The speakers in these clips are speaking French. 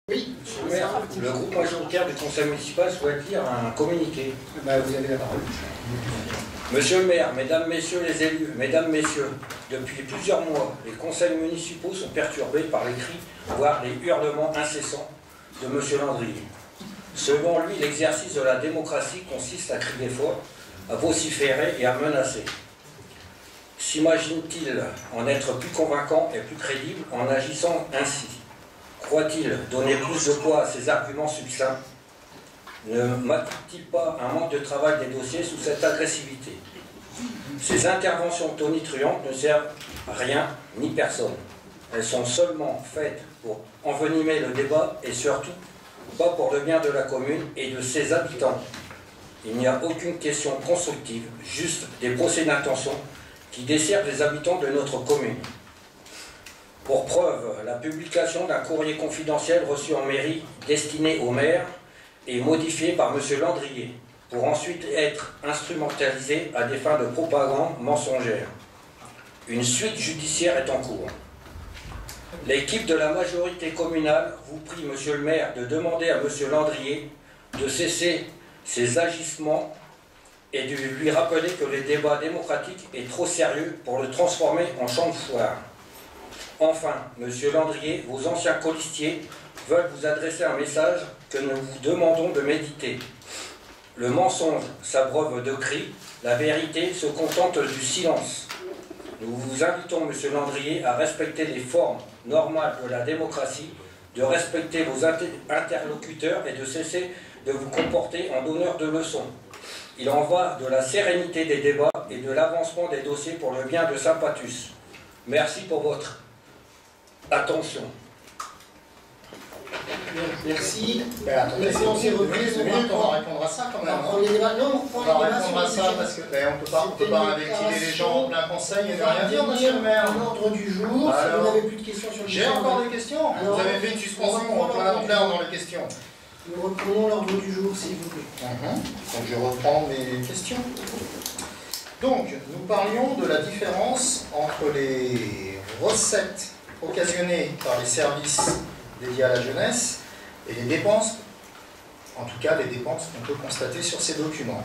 Oui, monsieur le maire, le groupe majoritaire du conseil municipal souhaite lire un communiqué. Vous avez la parole. Monsieur le maire, mesdames, messieurs les élus, mesdames, messieurs, depuis plusieurs mois, les conseils municipaux sont perturbés par les cris, voire les hurlements incessants de monsieur Landrier. Selon lui, l'exercice de la démocratie consiste à crier fort, à vociférer et à menacer. S'imagine-t-il en être plus convaincant et plus crédible en agissant ainsi? Croit-il donner plus de poids à ses arguments succincts? Ne matique-t-il pas un manque de travail des dossiers sous cette agressivité? Ces interventions tonitruantes ne servent à rien ni personne. Elles sont seulement faites pour envenimer le débat et surtout pas pour le bien de la commune et de ses habitants. Il n'y a aucune question constructive, juste des procès d'intention qui desservent les habitants de notre commune. Pour preuve, la publication d'un courrier confidentiel reçu en mairie destiné au maire est modifié par M. Landrier pour ensuite être instrumentalisé à des fins de propagande mensongère. Une suite judiciaire est en cours. L'équipe de la majorité communale vous prie, monsieur le maire, de demander à monsieur Landrier de cesser ses agissements et de lui rappeler que le débat démocratique est trop sérieux pour le transformer en champ de foire. Enfin, monsieur Landrier, vos anciens colistiers veulent vous adresser un message que nous vous demandons de méditer. Le mensonge s'abreuve de cris, la vérité se contente du silence. Nous vous invitons, monsieur Landrier, à respecter les formes normales de la démocratie, de respecter vos interlocuteurs et de cesser de vous comporter en donneur de leçons. Il en va de la sérénité des débats et de l'avancement des dossiers pour le bien de Saint-Patus. Merci pour votre attention. Merci. La séance est reprise. On va répondre à ça quand même. On va répondre à ça parce que on peut pas invectiver les gens en plein conseil et ne rien dire, monsieur le maire. L'ordre du jour, si vous n'avez plus de questions sur le J'ai encore des questions. Vous avez fait une suspension, on reprend en plein dans les questions. Nous reprenons l'ordre du jour, s'il vous plaît. Donc je reprends mes questions. Donc, nous parlions de la différence entre les recettes occasionnées par les services dédiés à la jeunesse et les dépenses, en tout cas les dépenses qu'on peut constater sur ces documents.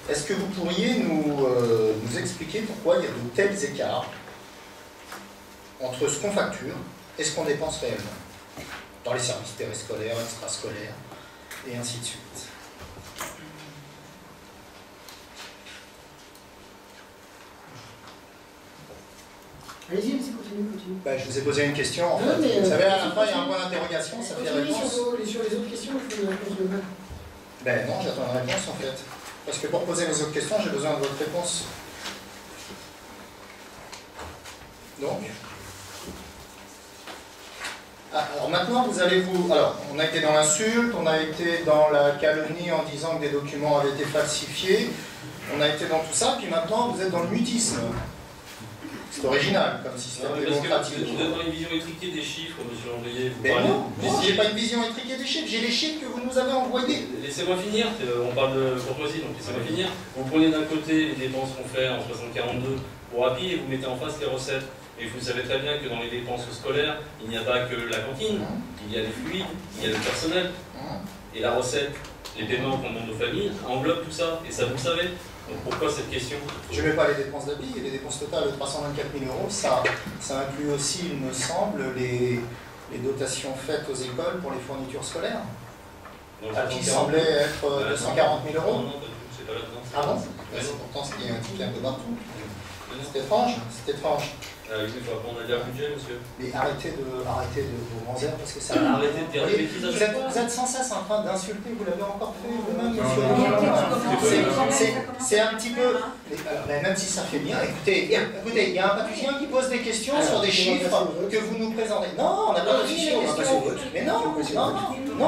Est-ce que vous pourriez nous expliquer pourquoi il y a de tels écarts entre ce qu'on facture et ce qu'on dépense réellement dans les services périscolaires, extrascolaires et ainsi de suite? Allez-y, continue. Je vous ai posé une question, en fait. Vous savez, à la fin, il y a un point d'interrogation, ça fait réponse. Sur les autres questions, je veux une réponse de même. Non, j'attends une réponse, en fait. Parce que pour poser les autres questions, j'ai besoin de votre réponse. Donc alors maintenant, Alors, on a été dans l'insulte, on a été dans la calomnie en disant que des documents avaient été falsifiés, on a été dans tout ça, puis maintenant, vous êtes dans le mutisme. C'est original comme système démocratique. Vous êtes dans une vision étriquée des chiffres, monsieur Landrier. Non, j'ai pas une vision étriquée des chiffres, j'ai les chiffres que vous nous avez envoyés. Laissez-moi finir, on parle de courtoisie, donc laissez-moi finir. Vous prenez d'un côté les dépenses qu'on fait en 60-42 pour API et vous mettez en face les recettes. Et vous savez très bien que dans les dépenses scolaires, il n'y a pas que la cantine, il y a les fluides, il y a le personnel. Et la recette, les paiements qu'on demande aux familles, englobe tout ça. Et ça, vous le savez. Donc pourquoi cette question? Je ne mets pas les dépenses d'API, les dépenses totales de 324 000 €, ça inclut aussi, il me semble, les dotations faites aux écoles pour les fournitures scolaires. Qui semblait être 240 000 €. Non, c'est pas là-dedans. Ah bon? Pourtant, ce qui est indiqué un peu partout. C'est étrange, c'est étrange. Il faut apprendre à dire budget, monsieur. Mais arrêtez de vos grands airs parce que ça. Arrêtez de dire des bêtises. Vous êtes sans cesse en train d'insulter, vous l'avez encore fait vous-même, monsieur. C'est un petit peu. Mais même si ça fait bien, écoutez, il y a un patricien qui pose des questions sur des chiffres que vous nous présentez. Non, on n'a pas fini les questions. Mais non,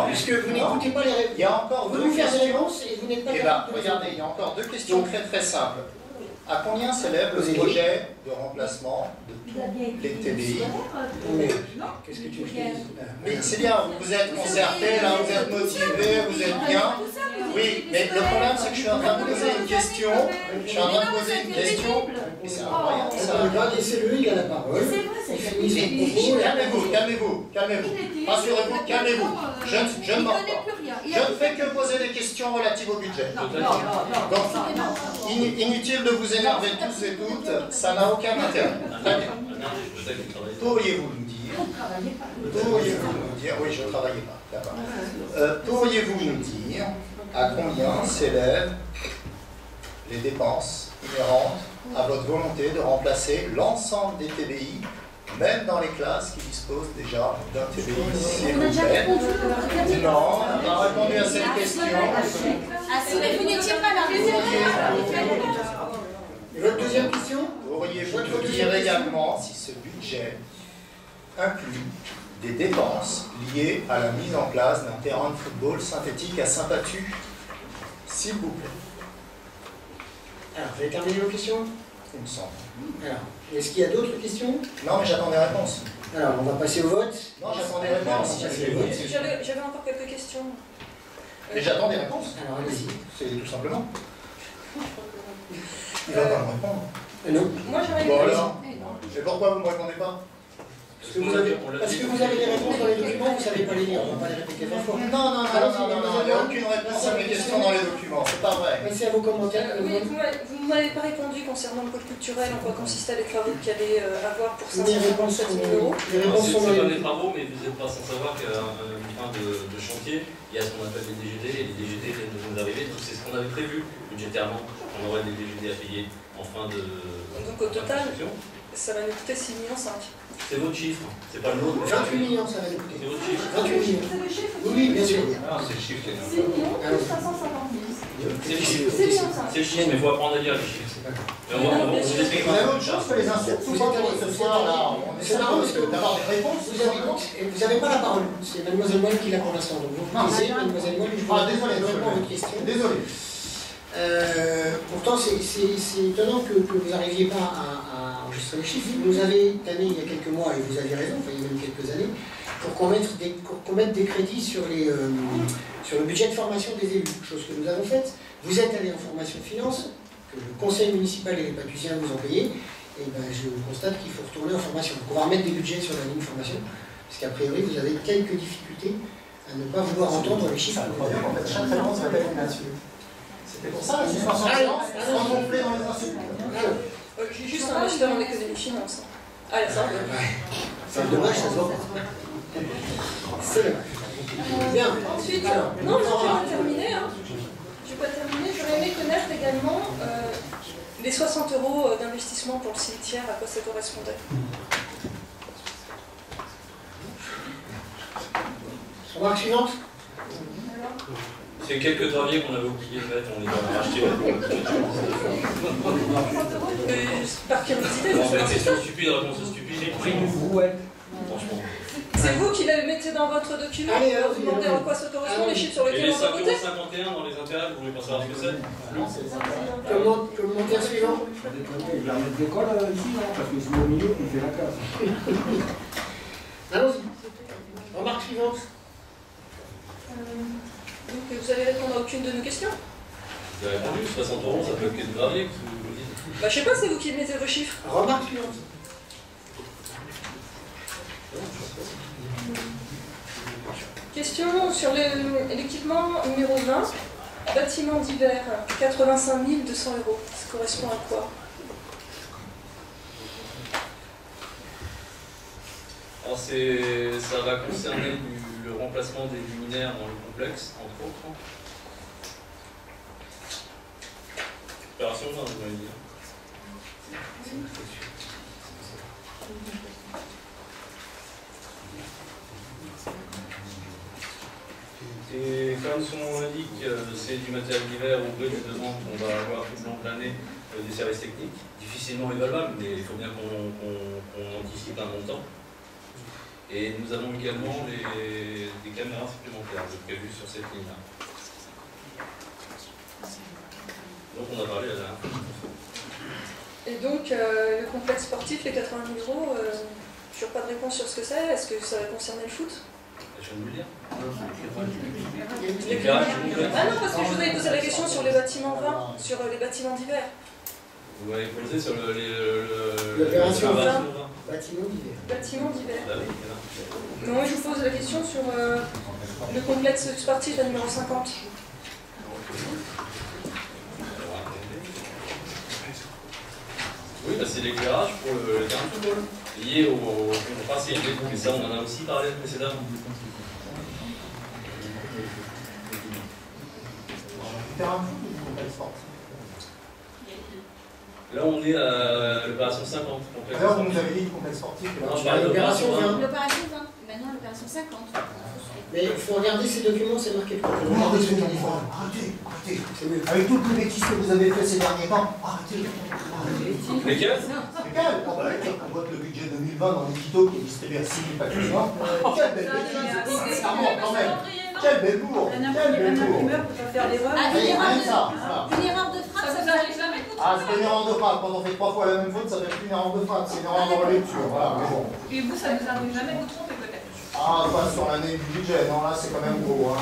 puisque vous n'écoutez pas les réponses. Il y a encore deux questions. Et vous n'êtes pas regardez, il y a encore deux questions très simples. À combien s'élève le projet de remplacement de tous les TBI? Qu'est-ce que tu fais? Mais c'est bien, vous êtes concerté, là, vous êtes motivé, vous êtes bien. Oui, mais le problème, c'est que je suis en train de poser une question. Je suis en train de poser une question. Et c'est incroyable, ça. Regardez, c'est lui qui a la parole. C'est vrai, c'est fait. Calmez-vous. Rassurez-vous, calmez-vous. Je ne mords pas. Je ne fais que poser des questions relatives au budget. Donc, inutile de vous énerver tous et toutes, ça n'a aucun intérêt. Très bien. Pourriez-vous nous dire, oui, je ne travaillais pas, d'accord. Pourriez-vous nous dire à combien s'élèvent les dépenses inhérentes à votre volonté de remplacer l'ensemble des TBI, même dans les classes qui disposent déjà d'un TBI, s'il vous plaît? Non, on n'a pas répondu à cette question. Ah si, mais vous n'étiez pas là. Et votre deuxième question? Pourriez-vous nous dire également si ce budget inclut des dépenses liées à la mise en place d'un terrain de football synthétique à Saint-Patu, s'il vous plaît? Alors, vous avez terminé vos questions? Il me semble. Alors, est-ce qu'il y a d'autres questions? Non, mais j'attends des réponses. Alors, on va passer au vote. Non, j'attends des réponses. J'avais encore quelques questions. Mais j'attends des réponses. Alors, allez-y. C'est tout simplement. Il va pas me répondre. Non. Moi, j'avais Bon une alors, et pourquoi vous ne me répondez pas? Parce que vous avez des réponses dans les documents, vous ne savez pas les lire, on ne va pas les répéter 20 fois. Non, il n'y a aucune réponse à mes questions dans les documents, c'est pas vrai. Passez à vos commentaires. Oui, vous ne m'avez pas répondu concernant le pôle culturel, en quoi consistaient les travaux qu'il y allait avoir pour 557 000 €. Les réponses sont dans C'est pas les des travaux, mais vous n'êtes pas sans savoir qu'à une fin de chantier, il y a ce qu'on appelle les DGD, et les DGD viennent de nous arriver, donc c'est ce qu'on avait prévu budgétairement. On aurait des DGD à payer en fin de. Donc au total, ça va nous coûter 6,5 millions. C'est votre chiffre, c'est pas le nôtre. 28 millions, ça va nous coûter. C'est votre chiffre. 28 millions. C'est le chiffre. Oui, bien sûr. Ah, c'est le chiffre qui est 6 millions plus 550 000. C'est le chiffre. C'est bien ça. C'est le chiffre, mais il faut apprendre à lire les chiffres. Mais on vous explique Vous avez autre chose que les insultes tout ça pour ce soir là. On C'est marrant parce que d'avoir des réponses. vous n'avez pas la parole. C'est Mademoiselle Moine qui l'a pour l'instant. Donc vous laissez Mademoiselle Moine, je vous réponds à votre question. Désolé. Pourtant, c'est étonnant que vous n'arriviez pas à enregistrer les chiffres. Vous nous avez tanné il y a quelques mois, et vous aviez raison, enfin, il y a même quelques années, pour qu'on mette des crédits sur le budget de formation des élus, chose que nous avons faite. Vous êtes allé en formation de finances, que le conseil municipal et les Patusiens vous ont payé, et ben, je constate qu'il faut retourner en formation. Donc on va remettre des budgets sur la ligne formation, parce qu'a priori vous avez quelques difficultés à ne pas vouloir entendre les chiffres. C'est pour ça la suspension de séance, sans gonfler dans les insultes. J'ai juste un master en économie finance. Allez, ça va. C'est dommage, ça se voit pas. C'est dommage. Bien. Ensuite, Alors, non, je n'ai pas terminé. Je n'ai pas terminé. J'aurais aimé connaître également les 60 € d'investissement pour le cimetière, à quoi ça correspondait. Remarque suivante. C'est quelques graviers qu'on avait oublié de mettre, on les a rachetés. Par curiosité, En fait, question stupide, réponse stupide. J'ai pris une brouette. Franchement. c'est vous qui les mettez dans votre document. Allez, Vous demandez à quoi ça correspond, les chiffres sur Et lesquels les on va 5,51 voter. € dans les intérêts, vous voulez pas savoir ce que c'est? Commentaire suivant. Il va mettre d'école ici, non? Parce que c'est au milieu qui fait la casse. Allons-y. Remarque suivante. Donc vous allez répondre à aucune de nos questions. Vous avez répondu, 60 €, ça peut être que de gravier, que vous dites. Bah, je sais pas, c'est vous qui mettez vos chiffres. Remarque suivante. Question sur l'équipement numéro 20, bâtiment d'hiver, 85 200 €. Ça correspond à quoi? Alors ça va concerner le remplacement des luminaires dans le complexe, entre autres. Opération 20, vous m'avez dit. Et comme son nom l'indique, c'est du matériel d'hiver ou de demande qu'on va avoir tout le long de l'année des services techniques, difficilement évaluables, mais il faut bien qu'on anticipe un montant. Et nous avons également des caméras supplémentaires prévues sur cette ligne-là. Donc on a parlé à la dernière fois. Et donc, le complexe sportif, les 80 000 €, toujours pas de réponse sur ce que c'est. Est-ce que ça va concerner le foot? Je viens de vous le dire. L'éclairage, Ah non, parce que je vous avais posé la question sur les bâtiments 20, sur les bâtiments d'hiver. vous m'avez posé sur L'opération le 20. bâtiment Bâtiment d'hiver. Bâtiments d'hiver. Ah oui, il y en a. Non, je vous pose la question sur le complexe sportif, la numéro 50. Oui, bah c'est l'éclairage pour le terrain de football, lié au principe. Mais ça, on en a aussi parlé précédemment. Terrain de foot ou du complexe sportif? Là, on est à l'opération 50. Alors, vous nous avez dit le complexe sportif. Non, je parle de L'opération 20. L'opération 20. Maintenant, l'opération 50. Mais il faut regarder ces documents, c'est marqué quoi. Regardez ce téléphone. Arrêtez, arrêtez. Avec toutes les bêtises que vous avez fait ces derniers temps, arrêtez. Lesquels? Lesquels? On voit que le budget 2020 dans l'Équito qui est distribué à 6 000 patrimoines. Quelle belle bêtise! Sincèrement, quand même. Quelle belle bourre! Quelle belle bourre! Rien que ça. Une erreur de frappe, ça vous arrive jamais. Ah, c'est pas une erreur de frappe. Quand on fait 3 fois la même faute, ça fait plus une erreur de frappe. C'est une erreur de relecture. Voilà, mais bon. Et vous, ça vous arrive jamais de vous tromper peut-être? Ah, pas sur l'année du budget. Non, là, c'est quand même gros. Hein.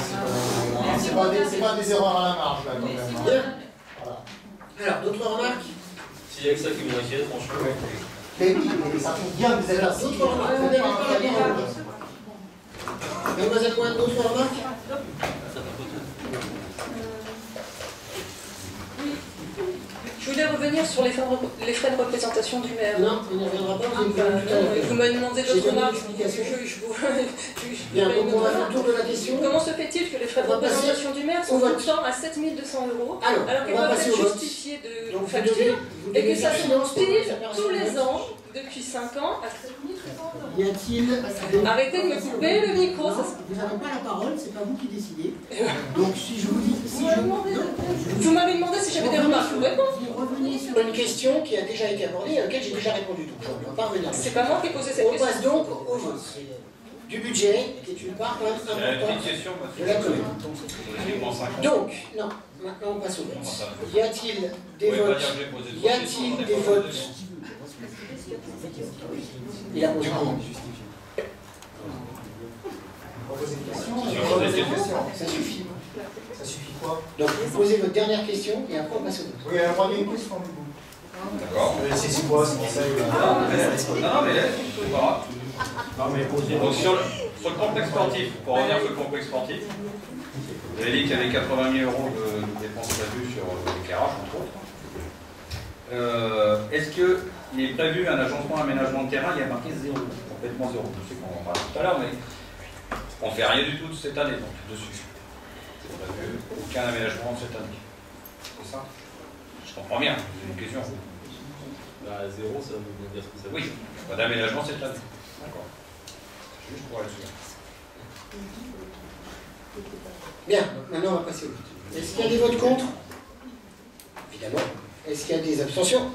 C'est pas des erreurs à la marge, là, quand même. Hein. Bien. Voilà. Alors, d'autres remarques? S'il y a que ça qui vous inquiète, franchement. Mais oui, mais ça tombe bien que vous êtes là. D'autres remarques? Vous n'avez pas la parole. Mademoiselle Cohen, d'autres remarques? Je voulais revenir sur les frais de représentation du maire. Non, on n'y reviendra pas, vous avez vu tout à l'heure. Vous m'avez demandé J'ai d'autres donné remarques. l'explication. Je Bien, donc on va faire le tour de la question. Comment se fait-il que les frais de On va passer représentation du maire sont au tout vote. le temps à 7 200 €, Alors, alors qu'elles on va doivent passer être au vote. justifiées de Donc, facture, vous et devez que ça faire se silence pour pile la séparation tous des les votes. ans, depuis 5 ans, à 7 300 €. Y a-t-il... Arrêtez de me couper le micro, ça se... Vous n'avez pas la parole, c'est pas vous qui décidez. Donc si je vous dis... Si je... Vous m'avez demandé si j'avais des remarques, je vous réponds. Vous revenez sur une question qui a déjà été abordée et à laquelle j'ai déjà répondu. Donc on ne va pas revenir. C'est pas moi qui ai posé cette On question. passe donc au vote du budget, qui est une part quand même importante de la commune. Donc, non, maintenant on passe au vote. Y a-t-il des votes? Y a-t-il des votes? Il a posé On va poser une question. On va poser une question. Ça suffit. Ça suffit quoi? Donc vous posez votre dernière question et après on passe au vote. Oui, alors on a une question du coup. D'accord. C'est quoi, c'est pour ça? Non, mais donc sur le complexe sportif, pour revenir sur le complexe sportif, vous avez dit qu'il y avait 80 000 € de dépenses prévues sur l'éclairage, entre autres. Est-ce qu'il est prévu un agencement, aménagement de terrain? Il y a marqué 0, complètement 0. Je sais qu'on en parle tout à l'heure, mais on ne fait rien du tout cette année, donc dessus. C'est prévu aucun aménagement cette année. C'est ça? Je comprends bien, c'est une question. Bah, 0, ça veut dire ce que ça veut dire. Oui, pas d'aménagement cette année. D'accord. Juste pour être sûr. Bien, donc maintenant on va passer au vote. Est-ce qu'il y a des votes contre? Évidemment. Est-ce qu'il y a des abstentions?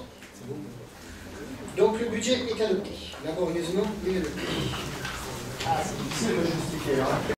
Donc le budget est adopté. Laborieusement, il est adopté. Ah, c'est difficile de justifier. Hein.